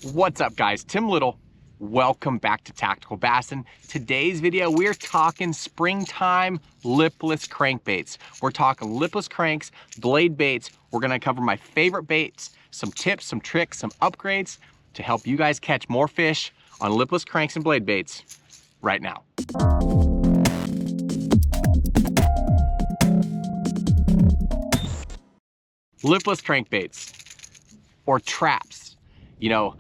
What's up, guys? Tim Little. Welcome back to Tactical Bassin. Today's video, we're talking springtime lipless crankbaits. We're talking lipless cranks, blade baits. We're gonna cover my favorite baits, some tips, some tricks, some upgrades to help you guys catch more fish on lipless cranks and blade baits right now. Lipless crankbaits or traps, you know,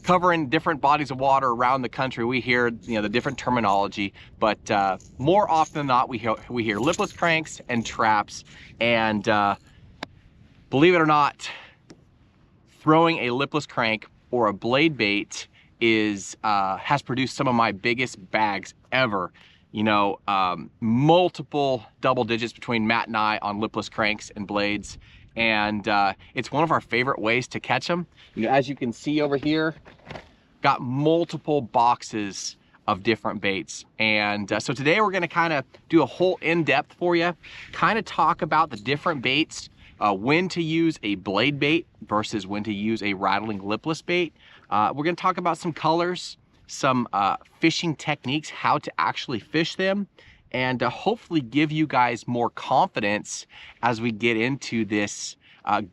covering different bodies of water around the country. We hear, the different terminology, but more often than not, we hear lipless cranks and traps. And believe it or not, throwing a lipless crank or a blade bait has produced some of my biggest bags ever. Multiple double digits between Matt and I on lipless cranks and blades. And it's one of our favorite ways to catch them. As you can see over here, got multiple boxes of different baits. And so today we're gonna kind of do a whole in-depth for you, kind of talk about the different baits, when to use a blade bait versus when to use a rattling lipless bait. We're gonna talk about some colors, some fishing techniques, how to actually fish them, and hopefully give you guys more confidence as we get into this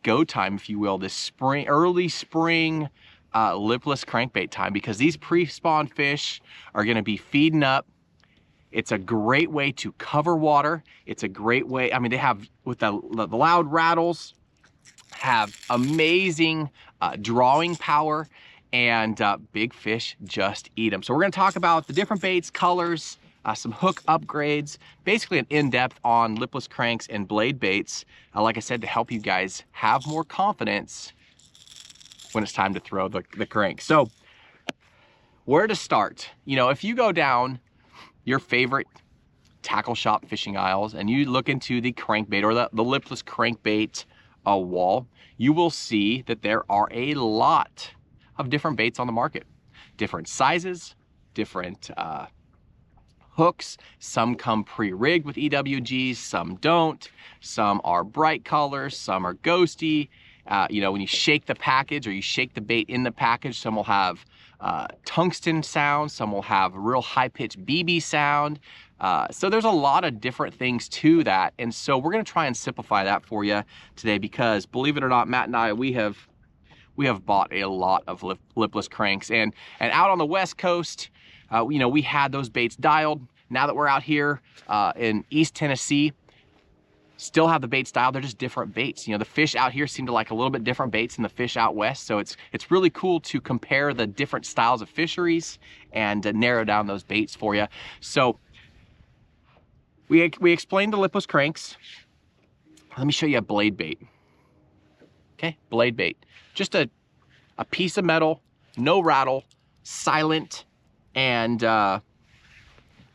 go time, if you will, this early spring lipless crankbait time, because these pre-spawn fish are gonna be feeding up. It's a great way to cover water. It's a great way, they have, with the loud rattles, have amazing drawing power, and big fish just eat them. So we're gonna talk about the different baits, colors, some hook upgrades, basically an in-depth on lipless cranks and blade baits, like I said, to help you guys have more confidence when it's time to throw the crank. So where to start? If you go down your favorite tackle shop fishing aisles and you look into the crankbait or the lipless crankbait wall, you will see that there are a lot of different baits on the market, different sizes, different hooks. Some come pre-rigged with EWGs, some don't. Some are bright colors, some are ghosty. When you shake the package or you shake the bait in the package, some will have tungsten sound, some will have real high-pitched BB sound. So there's a lot of different things to that. And so we're gonna try and simplify that for you today, because believe it or not, Matt and I, we have bought a lot of lipless cranks. And out on the West Coast, we had those baits dialed. Now that we're out here in East Tennessee, still have the baits dialed. They're just different baits. The fish out here seem to like a little bit different baits than the fish out west. So it's really cool to compare the different styles of fisheries and narrow down those baits for you. So we explained the lipless cranks. Let me show you a blade bait. Okay, blade bait. Just a piece of metal, no rattle, silent, and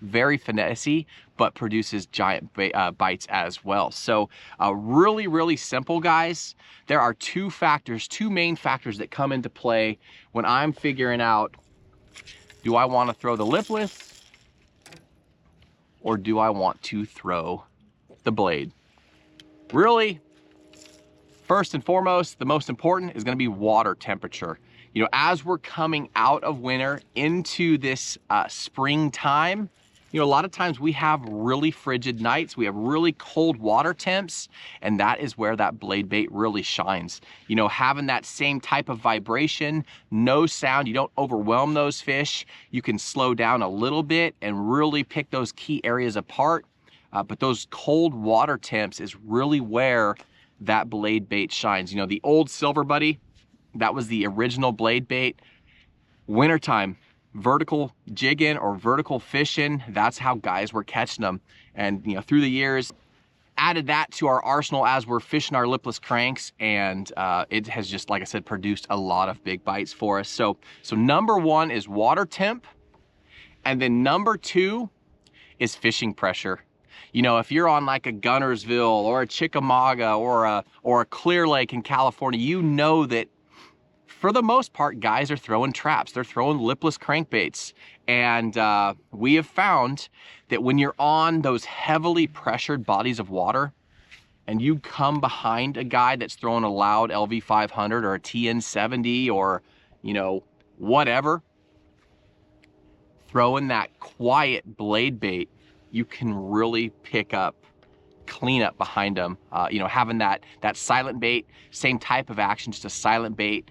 very finessey, but produces giant bites as well. So really, really simple, guys. There are two main factors that come into play when I'm figuring out, do I want to throw the lipless or do I want to throw the blade? Really, first and foremost, the most important is going to be water temperature. As we're coming out of winter into this springtime, a lot of times we have really frigid nights. We have really cold water temps, and that is where that blade bait really shines. Having that same type of vibration, no sound, you don't overwhelm those fish. You can slow down a little bit and really pick those key areas apart. But those cold water temps is really where that blade bait shines. The old Silver Buddy, that was the original blade bait. Wintertime, vertical jigging or vertical fishing, that's how guys were catching them. And through the years, added that to our arsenal as we're fishing our lipless cranks, and it has just, like I said, produced a lot of big bites for us. So number one is water temp, and then number two is fishing pressure. If you're on like a Gunnersville or a Chickamauga or a Clear Lake in California, that for the most part, guys are throwing traps. They're throwing lipless crankbaits. And we have found that when you're on those heavily pressured bodies of water, and you come behind a guy that's throwing a loud LV500 or a TN70 or, you know, whatever, throwing that quiet blade bait, you can really pick up cleanup behind them. You know, having that silent bait, same type of action, just a silent bait,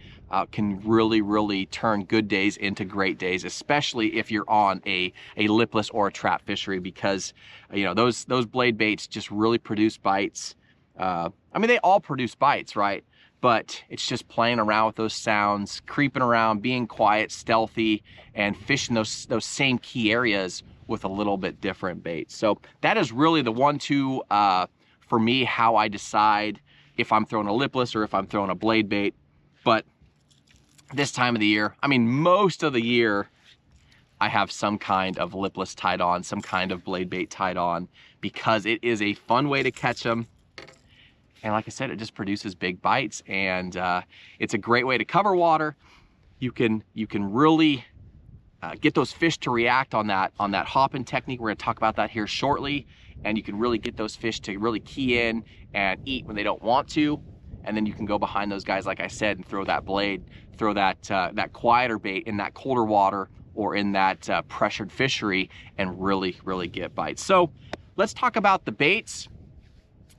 can really turn good days into great days, especially if you're on a lipless or a trap fishery, because you know those blade baits just really produce bites. I mean, they all produce bites, right? But it's just playing around with those sounds, creeping around, being quiet, stealthy, and fishing those same key areas with a little bit different bait. So that is really the 1-2 for me, how I decide if I'm throwing a lipless or if I'm throwing a blade bait. But this time of the year, I mean, most of the year, I have some kind of lipless tied on, some kind of blade bait tied on, because it is a fun way to catch them. And like I said, it just produces big bites, and it's a great way to cover water. You can really get those fish to react on that hopping technique. We're gonna talk about that here shortly. And you can really get those fish to really key in and eat when they don't want to. And then you can go behind those guys, like I said, and throw that blade, throw that quieter bait in that colder water or in that pressured fishery, and really get bites. So let's talk about the baits.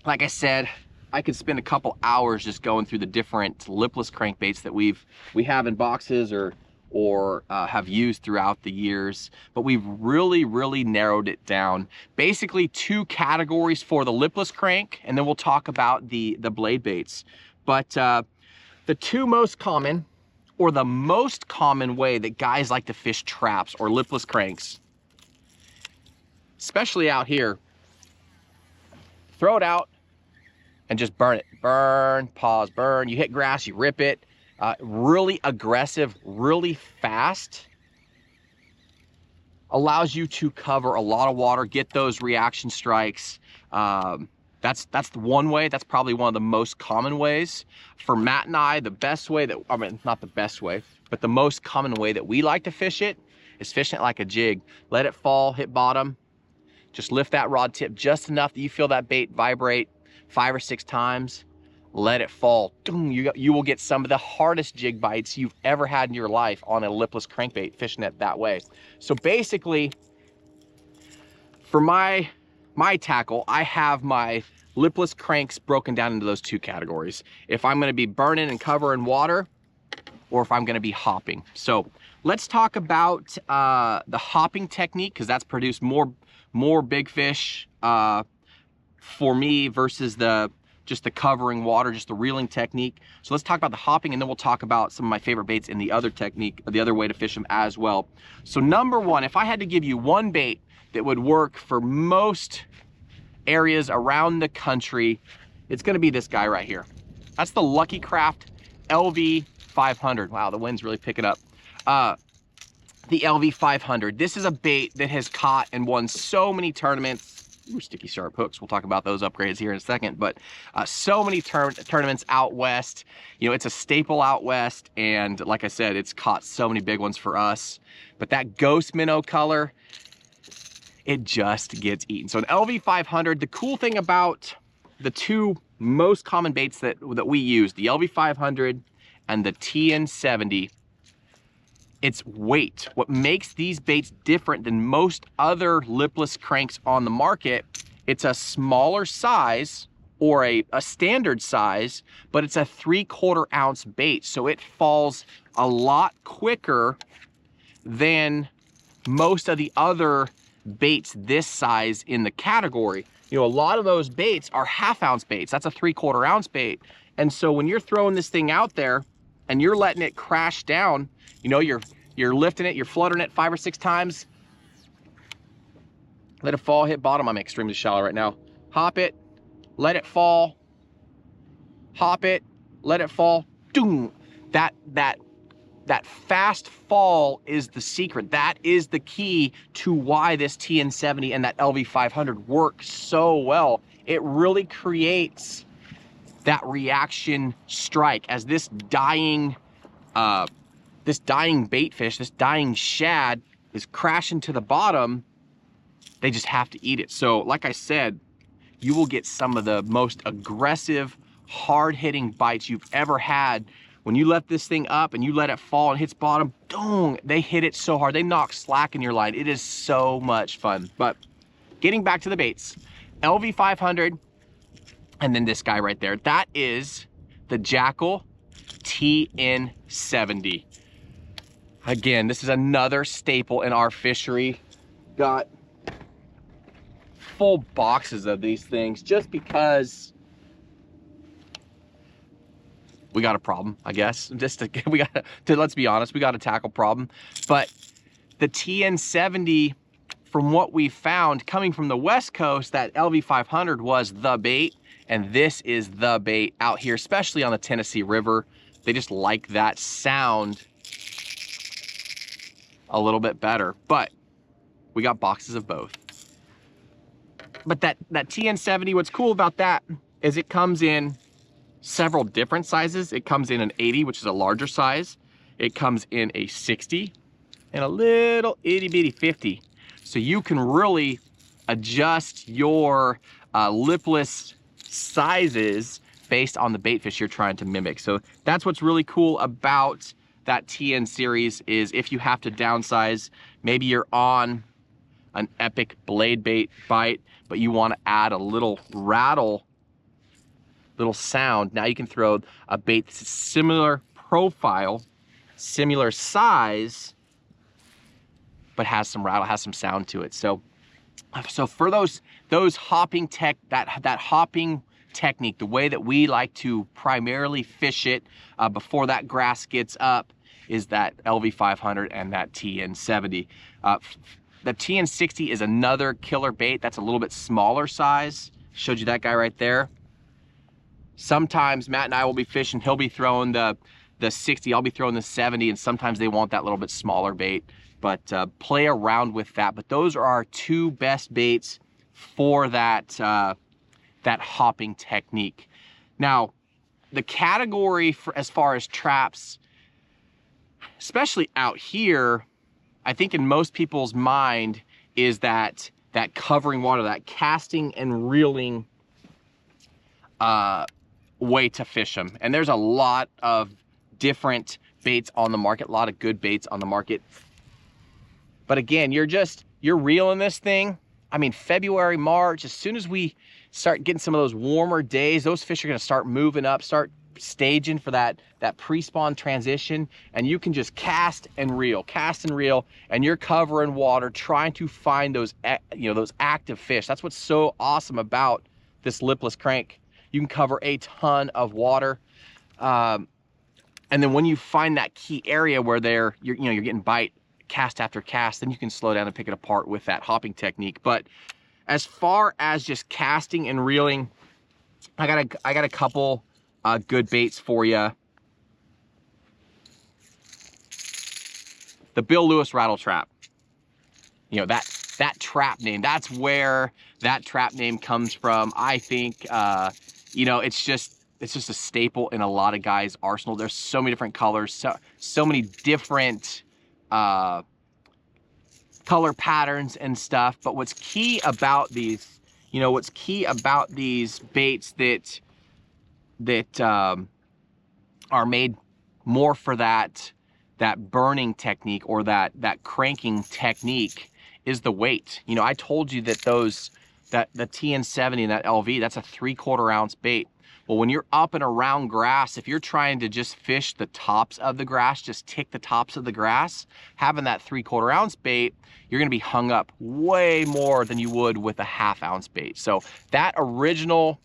Like I said, I could spend a couple hours just going through the different lipless crankbaits that we have in boxes or have used throughout the years, but we've really narrowed it down. Basically 2 categories for the lipless crank, and then we'll talk about the blade baits. But the 2 most common, or the most common way that guys like to fish traps or lipless cranks, especially out here, throw it out and just burn it. Burn, pause, burn. You hit grass, you rip it. Really aggressive, really fast. Allows you to cover a lot of water, get those reaction strikes. That's the one way. That's probably one of the most common ways. For Matt and I, the best way that, I mean, not the best way, but the most common way that we like to fish it is fishing it like a jig. Let it fall, hit bottom. Just lift that rod tip just enough that you feel that bait vibrate 5 or 6 times. Let it fall. You will get some of the hardest jig bites you've ever had in your life on a lipless crankbait, fishing it that way. So basically, for my tackle, I have my lipless cranks broken down into those 2 categories. If I'm gonna be burning and covering water, or if I'm gonna be hopping. So let's talk about the hopping technique, because that's produced more big fish for me versus just the covering water, just the reeling technique. So let's talk about the hopping, and then we'll talk about some of my favorite baits in the other technique, the other way to fish them as well. So number 1, if I had to give you one bait that would work for most areas around the country, it's gonna be this guy right here. That's the Lucky Craft LV500. Wow, the wind's really picking up. The LV500. This is a bait that has caught and won so many tournaments. Ooh, sticky sharp hooks. We'll talk about those upgrades here in a second, but so many tournaments out west. You know, it's a staple out west, and like I said, it's caught so many big ones for us. But that ghost minnow color, it just gets eaten. So an LV500, the cool thing about the 2 most common baits that we use, the LV500 and the TN70, it's weight. What makes these baits different than most other lipless cranks on the market, it's a smaller size, or a standard size, but it's a 3/4 ounce bait. So it falls a lot quicker than most of the other baits this size in the category. You know, a lot of those baits are 1/2 ounce baits. That's a 3/4 ounce bait. And so when you're throwing this thing out there and you're letting it crash down, you know, you're lifting it, you're fluttering it 5 or 6 times. Let it fall, hit bottom. I'm extremely shallow right now. Hop it, let it fall. Hop it, let it fall. Doom. That fast fall is the secret. That is the key to why this TN70 and that LV500 work so well. It really creates that reaction strike as this dying bait fish, this dying shad is crashing to the bottom. They just have to eat it. So like I said, you will get some of the most aggressive, hard-hitting bites you've ever had. When you let this thing up and you let it fall and hits bottom, dong, they hit it so hard. They knock slack in your line. It is so much fun. But getting back to the baits, LV500, and then this guy right there. That is the Jackal TN70. Again, this is another staple in our fishery. Got full boxes of these things just because we got a problem, I guess. Let's be honest, we got a tackle problem. But the TN70, from what we found coming from the West Coast, that LV500 was the bait, and this is the bait out here, especially on the Tennessee River. They just like that sound a little bit better, but we got boxes of both. But that TN70, what's cool about that is it comes in several different sizes. It comes in an 80, which is a larger size. It comes in a 60 and a little itty bitty 50. So you can really adjust your lipless sizes based on the bait fish you're trying to mimic. So that's what's really cool about that TN series, is if you have to downsize, maybe you're on an epic blade bait bite, but you want to add a little rattle, little sound. Now you can throw a bait that's similar profile, similar size, but has some rattle, has some sound to it. So for those hopping that hopping technique, the way that we like to primarily fish it before that grass gets up, is that LV500 and that TN70. The TN60 is another killer bait. That's a little bit smaller size. Showed you that guy right there. Sometimes Matt and I will be fishing. He'll be throwing the 60. I'll be throwing the 70, and sometimes they want that little bit smaller bait. But play around with that. But those are our two best baits for that hopping technique. Now, the category for as far as traps, especially out here, I think in most people's mind is that covering water, that casting and reeling way to fish them. And there's a lot of different baits on the market, a lot of good baits on the market. But again, you're reeling this thing. I mean, February, March, as soon as we start getting some of those warmer days, those fish are gonna start moving up, start staging for that pre-spawn transition, and you can just cast and reel, and you're covering water trying to find those active fish. That's what's so awesome about this lipless crank. You can cover a ton of water, and then when you find that key area where you're getting bite cast after cast, then you can slow down and pick it apart with that hopping technique. But as far as just casting and reeling, I got a couple good baits for you. The Bill Lewis rattle trap. You know, that trap name, that's where that trap name comes from. I think it's just a staple in a lot of guys' arsenal. There's so many different colors, so many different color patterns and stuff. But what's key about these, baits that are made more for that burning technique or that cranking technique is the weight. You know, I told you that the TN70 and that LV, that's a 3/4 ounce bait. Well, when you're up and around grass, if you're trying to just fish the tops of the grass, just tick the tops of the grass, having that 3/4 ounce bait, you're gonna be hung up way more than you would with a 1/2 ounce bait. So that original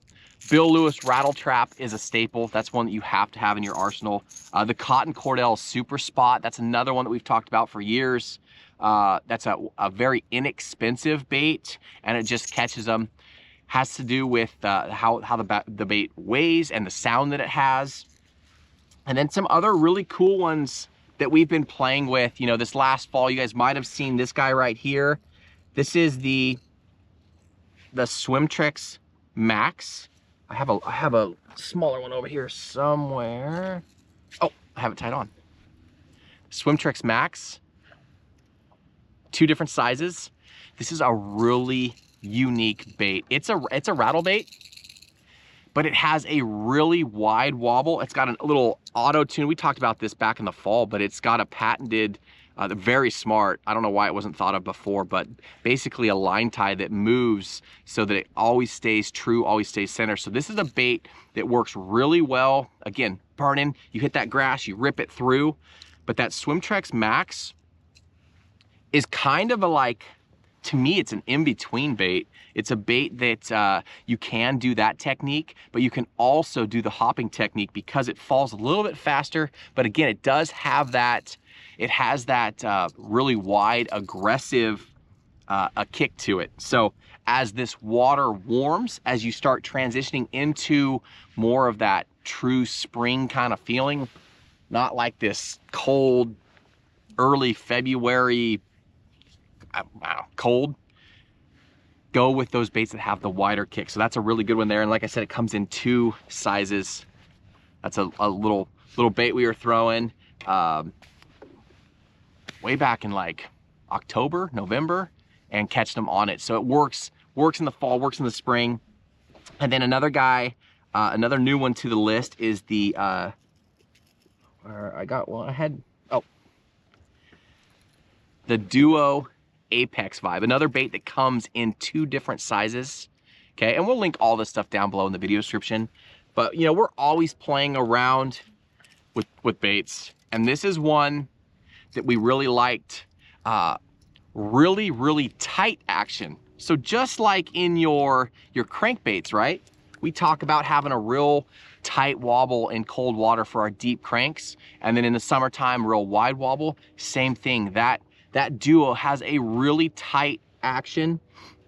Bill Lewis rattle trap is a staple. That's one that you have to have in your arsenal. The Cotton Cordell Super Spot, that's another one that we've talked about for years. That's a very inexpensive bait, and it just catches them. Has to do with how the bait weighs and the sound that it has. And then some other really cool ones that we've been playing with, this last fall. You guys might have seen this guy right here. This is the Swim Tricks Max. I have a smaller one over here somewhere. Oh, I have it tied on. Swim Tricks Max. 2 different sizes. This is a really unique bait. It's a rattle bait, but it has a really wide wobble. It's got a little auto tune. We talked about this back in the fall, but it's got a patented, very smart, I don't know why it wasn't thought of before, but basically a line tie that moves so that it always stays true, always stays center. So this is a bait that works really well. Again, burning, you hit that grass, you rip it through. But that Swimtrex Max is kind of a, like, to me, it's an in-between bait. It's a bait that you can do that technique, but you can also do the hopping technique because it falls a little bit faster. But again, it does have that, it has that really wide, aggressive a kick to it. So as this water warms, as you start transitioning into more of that true spring kind of feeling, not like this cold, early February, I don't know, cold, go with those baits that have the wider kick. So that's a really good one there. And like I said, it comes in 2 sizes. That's a little bait we were throwing way back in like October, November, and catch them on it. So it works in the fall, works in the spring. And then another guy, another new one to the list is the, where I got one, I had, oh, the Duo Apex Vibe, another bait that comes in 2 different sizes. Okay, and we'll link all this stuff down below in the video description. But you know, we're always playing around with baits, and this is one that we really liked. Really tight action. So just like in your crankbaits, right? We talk about having a real tight wobble in cold water for our deep cranks, and then in the summertime, real wide wobble. Same thing. That Duo has a really tight action,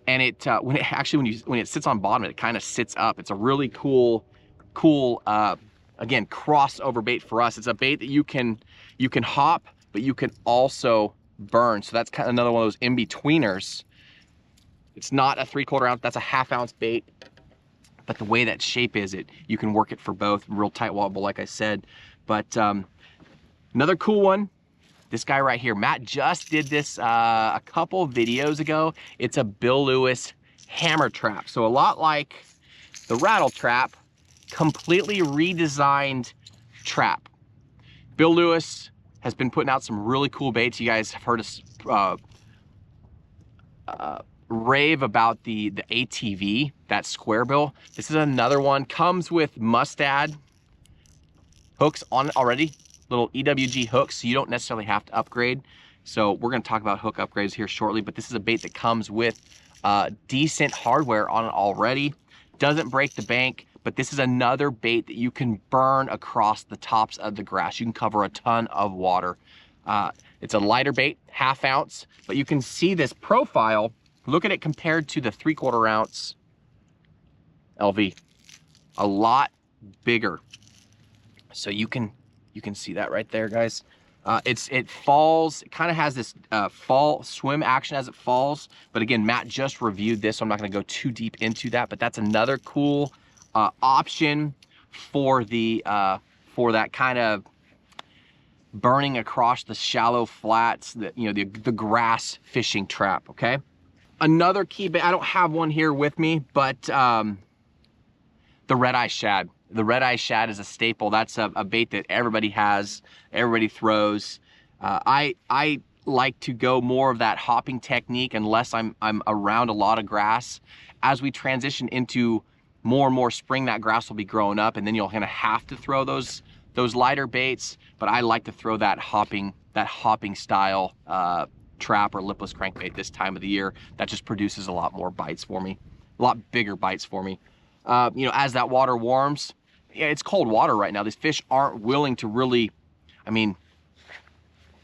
and it when it sits on bottom, it kind of sits up. It's a really cool again, crossover bait for us. It's a bait that you can hop, but you can also burn. So that's kind of another one of those in-betweeners. It's not a 3/4 ounce, that's a 1/2 ounce bait. But the way that shape is, you can work it for both. Real tight wobble, like I said. But another cool one, this guy right here. Matt just did this a couple videos ago. It's a Bill Lewis hammer trap. So a lot like the rattle trap, completely redesigned trap. Bill Lewis has been putting out some really cool baits. You guys have heard us rave about the ATV, that square bill. This is another one, comes with mustad hooks on it already, little EWG hooks, so you don't necessarily have to upgrade. So we're gonna talk about hook upgrades here shortly, but this is a bait that comes with decent hardware on it already. Doesn't break the bank, but this is another bait that you can burn across the tops of the grass. You can cover a ton of water. It's a lighter bait, 1/2 ounce, but you can see this profile. Look at it compared to the 3/4 ounce LV. A lot bigger. So you can see that right there, guys. It falls, it kind of has this fall swim action as it falls. But again, Matt just reviewed this, so I'm not gonna go too deep into that, but that's another cool option for that kind of burning across the shallow flats, that, you know, the grass fishing trap. Okay, another key bait, I don't have one here with me, but the Redeye Shad. The Redeye Shad is a staple. That's a bait that everybody has, everybody throws. I like to go more of that hopping technique unless I'm around a lot of grass. As we transition into more and more spring, that grass will be growing up, and then you'll kind of have to throw those lighter baits. But I like to throw that hopping style trap or lipless crankbait this time of the year. That just produces a lot more bites for me, a lot bigger bites for me. You know, as that water warms, yeah, it's cold water right now. These fish aren't willing to really, I mean,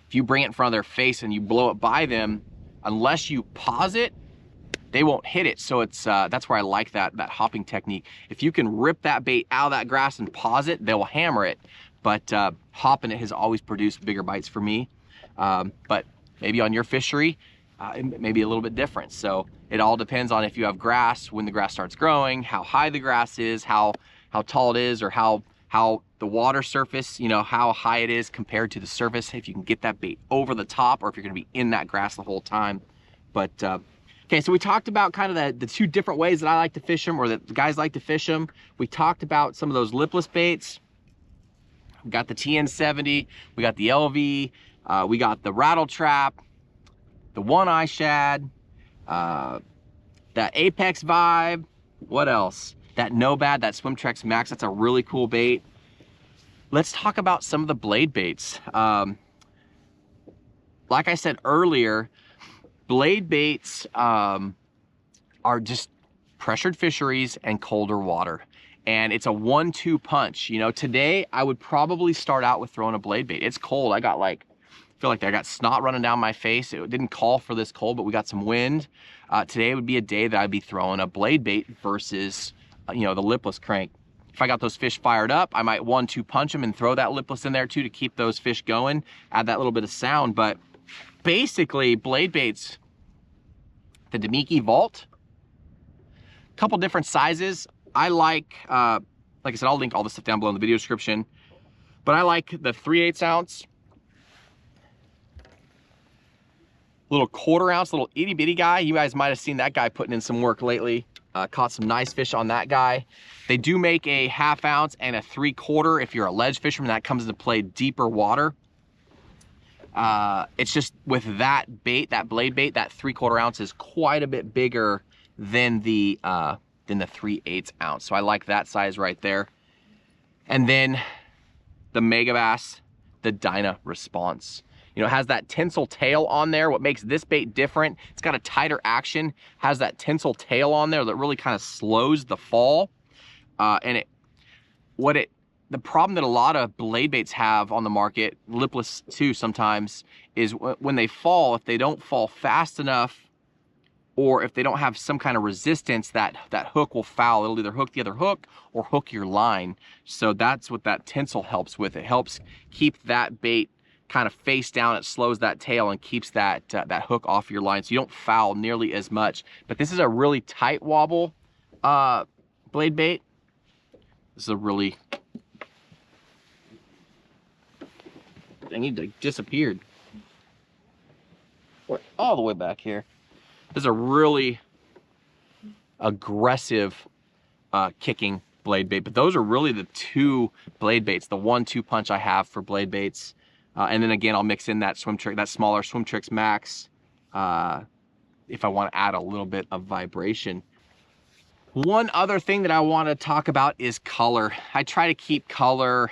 if you bring it in front of their face and you blow it by them, unless you pause it, they won't hit it. So it's that's where I like that hopping technique. If you can rip that bait out of that grass and pause it, they'll hammer it. But hopping it has always produced bigger bites for me. But maybe on your fishery, it may be a little bit different. So it all depends on if you have grass, when the grass starts growing, how high the grass is, how tall it is, or how the water surface, you know, how high it is compared to the surface, if you can get that bait over the top, or if you're gonna be in that grass the whole time. But Okay, so we talked about kind of the two different ways that I like to fish them, or that the guys like to fish them. We talked about some of those lipless baits. We got the TN70, we got the LV, we got the rattle trap, the one-eye shad, that Apex Vibe. What else? That No Bad, that Swimtrex Max, that's a really cool bait. Let's talk about some of the blade baits. Like I said earlier, blade baits are just pressured fisheries and colder water. And it's a 1-2 punch. You know, today I would probably start out with throwing a blade bait. It's cold. I got like, I feel like I got snot running down my face. It didn't call for this cold, but we got some wind. Today would be a day that I'd be throwing a blade bait versus, you know, the lipless crank. If I got those fish fired up, I might 1-2 punch them and throw that lipless in there too to keep those fish going, add that little bit of sound. But basically, blade baits, the Demiki Vault, a couple different sizes. I like I said, I'll link all this stuff down below in the video description, but I like the 3/8 ounce, little 1/4 ounce, little itty bitty guy. You guys might have seen that guy putting in some work lately. Caught some nice fish on that guy. They do make a 1/2 ounce and a 3/4 if you're a ledge fisherman. That comes into play deeper water. It's just with that bait, that blade bait, that 3/4 ounce is quite a bit bigger than the 3/8 ounce. So I like that size right there. And then the Megabass, the Dyna Response. You know, it has that tinsel tail on there. What makes this bait different, it's got a tighter action, has that tinsel tail on there that really kind of slows the fall. The problem that a lot of blade baits have on the market, lipless too sometimes, is when they fall, if they don't fall fast enough, or if they don't have some kind of resistance, that hook will foul. It'll either hook the other hook or hook your line. So that's what that tinsel helps with. It helps keep that bait kind of face down. It slows that tail and keeps that hook off your line, so you don't foul nearly as much. But this is a really tight wobble blade bait. This is a really, dang, he disappeared. We're all the way back here. This is a really aggressive kicking blade bait, but those are really the two blade baits, the 1-2 punch I have for blade baits. And then again, I'll mix in that that smaller Swimtrex Max if I want to add a little bit of vibration. One other thing that I want to talk about is color. I try to keep color.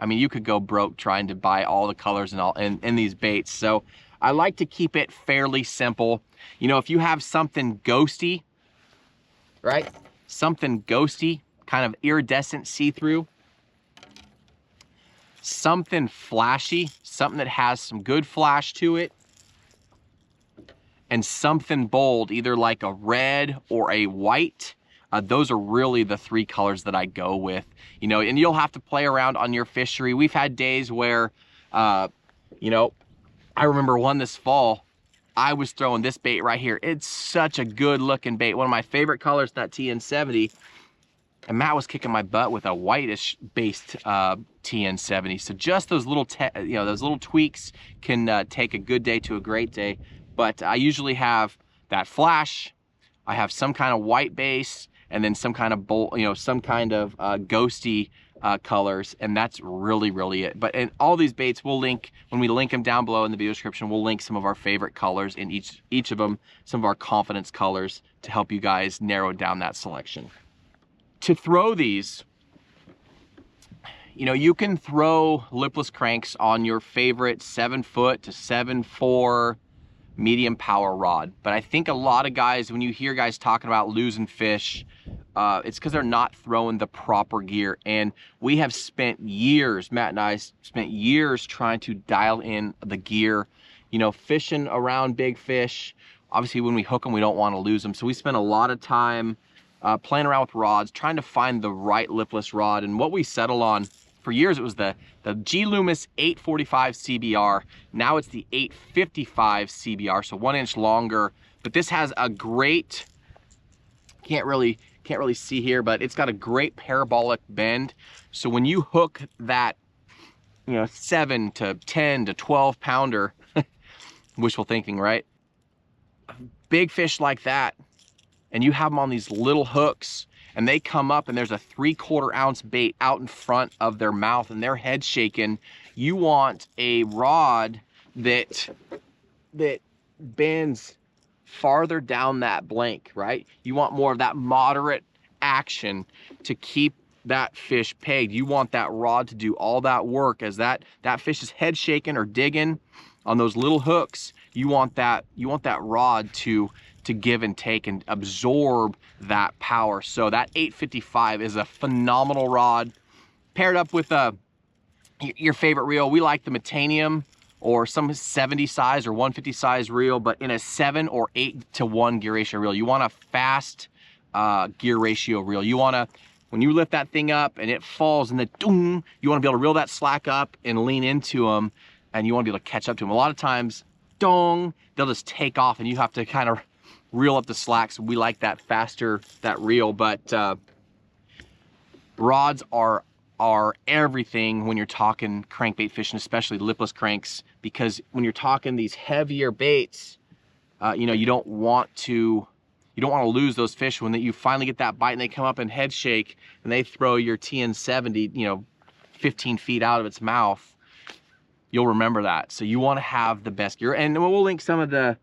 I mean, you could go broke trying to buy all the colors in these baits. So I like to keep it fairly simple. You know, if you have something ghosty, right? Something ghosty, kind of iridescent see-through. Something flashy, something that has some good flash to it, and something bold, either like a red or a white. Those are really the 3 colors that I go with. You know, and you'll have to play around on your fishery. We've had days where, you know, I remember one this fall, I was throwing this bait right here. It's such a good looking bait. One of my favorite colors, that TN70. And Matt was kicking my butt with a whitish based TN70. So just those little, those little tweaks can take a good day to a great day. But I usually have that flash, I have some kind of white base, and then some kind of bold, some kind of ghosty colors, and that's really it. But in all these baits, we'll link, when we link them down below in the video description, we'll link some of our favorite colors in each of them, some of our confidence colors, to help you guys narrow down that selection. To throw these, you know, you can throw lipless cranks on your favorite 7-foot to 7.4 medium power rod. But I think a lot of guys, when you hear guys talking about losing fish, it's because they're not throwing the proper gear. And we have spent years, Matt and I spent years trying to dial in the gear, you know, fishing around big fish. Obviously, when we hook them, we don't want to lose them. So we spent a lot of time playing around with rods, trying to find the right lipless rod. And what we settled on for years, it was the G Loomis 845 CBR. Now it's the 855 CBR, so 1 inch longer. But this has a great, can't really see here, but it's got a great parabolic bend. So when you hook that, 7 to 10 to 12 pounder, wishful thinking, right? big fish like that, and you have them on these little hooks, and they come up and there's a 3/4 ounce bait out in front of their mouth and their head shaking, you want a rod that bends farther down that blank, right? You want more of that moderate action to keep that fish pegged. You want that rod to do all that work as that fish's head shaking or digging on those little hooks. You want that rod to give and take and absorb that power. So that 855 is a phenomenal rod. Paired up with your favorite reel. We like the Metanium or some 70 size or 150 size reel, but in a 7 or 8-to-1 gear ratio reel. You want a fast gear ratio reel. You want to, when you lift that thing up and it falls and the doom, you want to be able to reel that slack up and lean into them, and you want to be able to catch up to them. A lot of times, dong, they'll just take off and you have to kind of reel up the slacks. We like that faster, that reel, but rods are everything when you're talking crankbait fishing, especially lipless cranks, because when you're talking these heavier baits, you know, you don't want to lose those fish when you finally get that bite and they come up and head shake and they throw your TN70, you know, 15 feet out of its mouth. You'll remember that. So you want to have the best gear, and we'll link some of the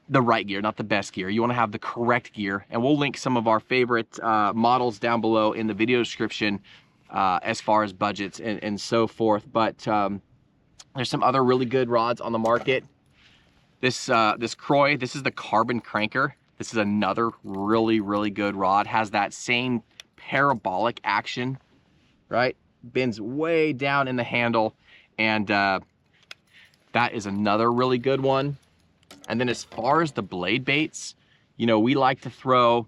right gear, not the best gear. You want to have the correct gear, and we'll link some of our favorite models down below in the video description as far as budgets and so forth. But there's some other really good rods on the market. This Croy, this is the carbon cranker. This is another really good rod. Has that same parabolic action, right? Bends way down in the handle, and that is another really good one. And then as far as the blade baits, you know, we like to throw,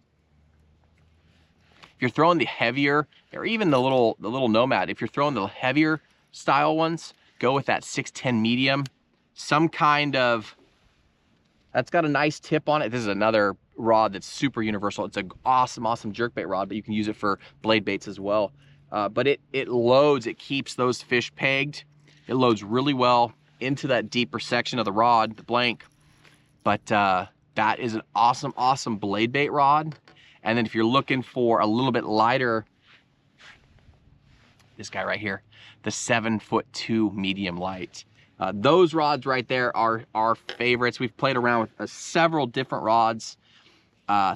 if you're throwing the heavier, or even the little Nomad, if you're throwing the heavier style ones, go with that 610 medium. Some kind of, that's got a nice tip on it. This is another rod that's super universal. It's an awesome jerkbait rod, but you can use it for blade baits as well. But it loads, it keeps those fish pegged. It loads really well into that deeper section of the rod, the blank. But that is an awesome blade bait rod. And then if you're looking for a little bit lighter, this guy right here, the 7'2" medium light. Those rods right there are our favorites. We've played around with several different rods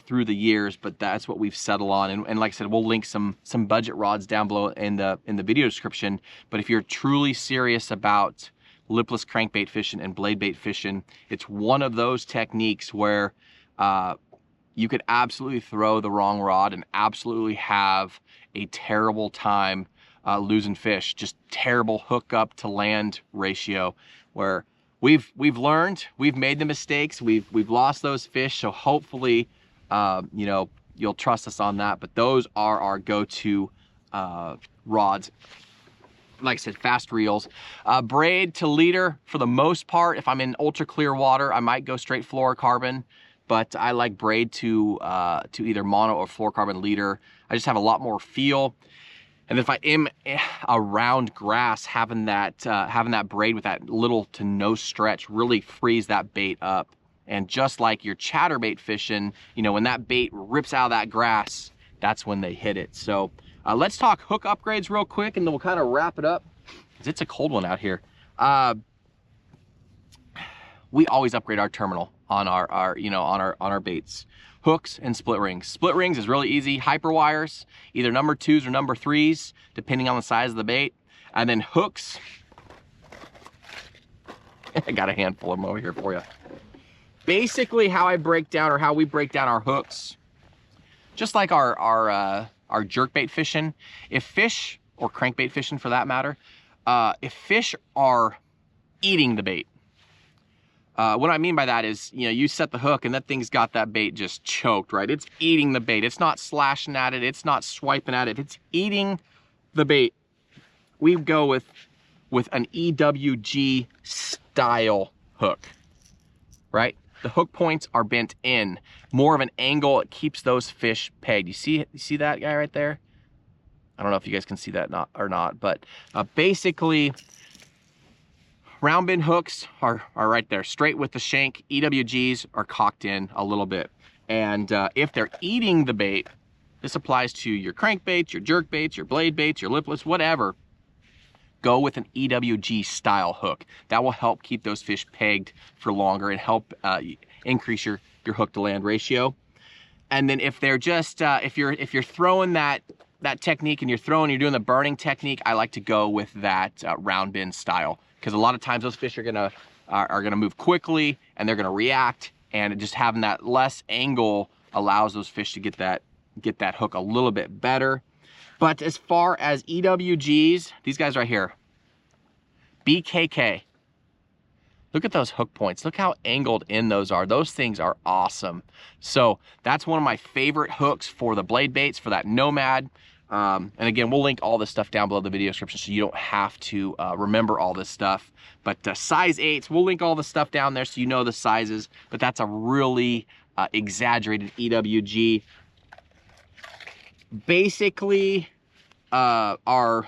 through the years, but that's what we've settled on. And like I said, we'll link some budget rods down below in the video description. But if you're truly serious about lipless crankbait fishing and blade bait fishing, it's one of those techniques where you could absolutely throw the wrong rod and absolutely have a terrible time losing fish. Just terrible hookup to land ratio, where we've learned, we've made the mistakes, we've lost those fish. So hopefully, you know, you'll trust us on that. But those are our go-to rods. Like I said, fast reels. Braid to leader for the most part. If I'm in ultra clear water, I might go straight fluorocarbon, but I like braid to either mono or fluorocarbon leader. I just have a lot more feel. And if I am around grass, having that braid with that little to no stretch really frees that bait up. And just like your chatterbait fishing, you know, when that bait rips out of that grass, that's when they hit it. So let's talk hook upgrades real quick, and then we'll kind of wrap it up, because it's a cold one out here. We always upgrade our terminal on our baits. Hooks and split rings. Split rings is really easy. Hyper wires, either number 2s or number 3s, depending on the size of the bait. And then hooks, I got a handful of them over here for you. Basically, how we break down our hooks, just like our jerkbait fishing. If fish, or crankbait fishing for that matter, if fish are eating the bait, what I mean by that is, you know, you set the hook and that thing's got that bait just choked, right? It's eating the bait. It's not slashing at it. It's not swiping at it. It's eating the bait. We go with an EWG style hook, right? The hook points are bent in, more of an angle. It keeps those fish pegged. You see that guy right there? I don't know if you guys can see that or not, but basically, round bend hooks are right there, straight with the shank. EWGs are cocked in a little bit. And if they're eating the bait, this applies to your crankbaits, your jerk baits, your blade baits, your lipless, whatever. Go with an EWG style hook. That will help keep those fish pegged for longer and help increase your hook to land ratio. And then if they're just, if you're throwing that technique and you're doing the burning technique, I like to go with that round bend style, because a lot of times those fish are gonna move quickly and they're gonna react, and just having that less angle allows those fish to get that hook a little bit better. But as far as EWGs, these guys right here, BKK. Look at those hook points. Look how angled in those are. Those things are awesome. So that's one of my favorite hooks for the blade baits, for that Nomad. And again, we'll link all this stuff down below the video description so you don't have to remember all this stuff. But size 8s, we'll link all the stuff down there so you know the sizes. But that's a really exaggerated EWG. Basically, our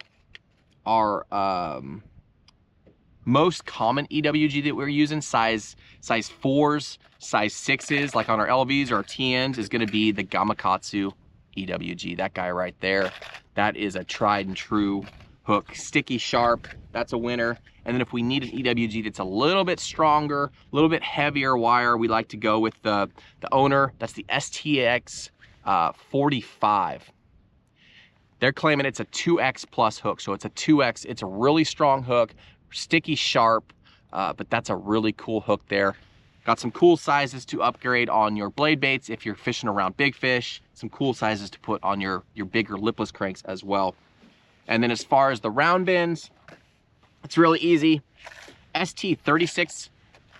most common EWG that we're using, size 4s, size 6s, like on our LVs or our TNs, is going to be the Gamakatsu EWG. That guy right there, that is a tried and true hook. Sticky, sharp, that's a winner. And then if we need an EWG that's a little bit stronger, a little bit heavier wire, we like to go with the Owner. That's the STX 45. They're claiming it's a 2X plus hook, so it's a 2X. It's a really strong hook, sticky, sharp, but that's a really cool hook there. Got some cool sizes to upgrade on your blade baits if you're fishing around big fish. Some cool sizes to put on your bigger lipless cranks as well. And then as far as the round bends, it's really easy. ST36,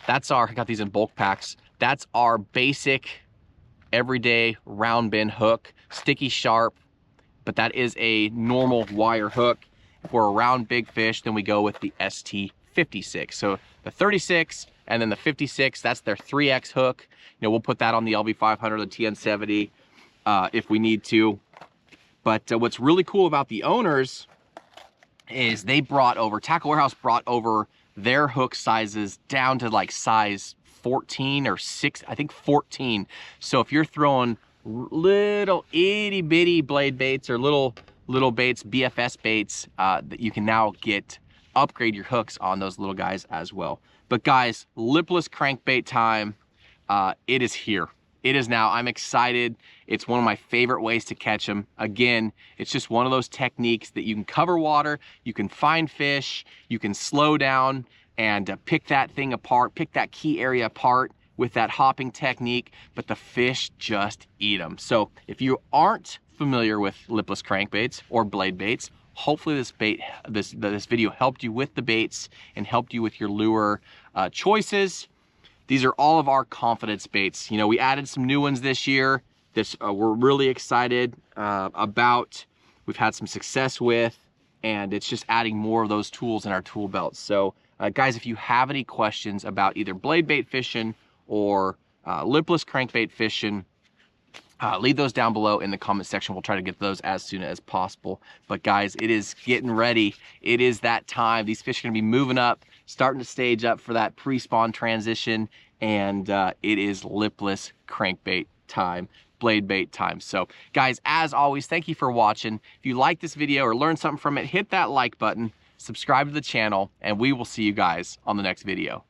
that's I got these in bulk packs. That's our basic everyday round bend hook, sticky, sharp, but that is a normal wire hook. If we're around big fish, then we go with the ST56. So the 36 and then the 56, that's their 3X hook. You know, we'll put that on the LV500, the TN70 if we need to. But what's really cool about the Owners is they Tackle Warehouse brought over their hook sizes down to like size 14 or 6, I think 14. So if you're throwing little itty bitty blade baits or little baits, BFS baits, that you can now upgrade your hooks on those little guys as well. But guys, lipless crankbait time, it is here. It is now. I'm excited. It's one of my favorite ways to catch them. Again, it's just one of those techniques that you can cover water, you can find fish, you can slow down and pick that thing apart, pick that key area apart with that hopping technique, but the fish just eat them. So if you aren't familiar with lipless crankbaits or blade baits, hopefully this video helped you with the baits and helped you with your lure choices. These are all of our confidence baits. You know, we added some new ones this year. We're really excited about. We've had some success with, and it's just adding more of those tools in our tool belt. So guys, if you have any questions about either blade bait fishing or lipless crankbait fishing, leave those down below in the comment section. We'll try to get those as soon as possible. But guys, it is getting ready. It is that time. These fish are gonna be moving up, starting to stage up for that pre-spawn transition, and it is lipless crankbait time, blade bait time. So guys, as always, thank you for watching. If you like this video or learned something from it, hit that like button, subscribe to the channel, and we will see you guys on the next video.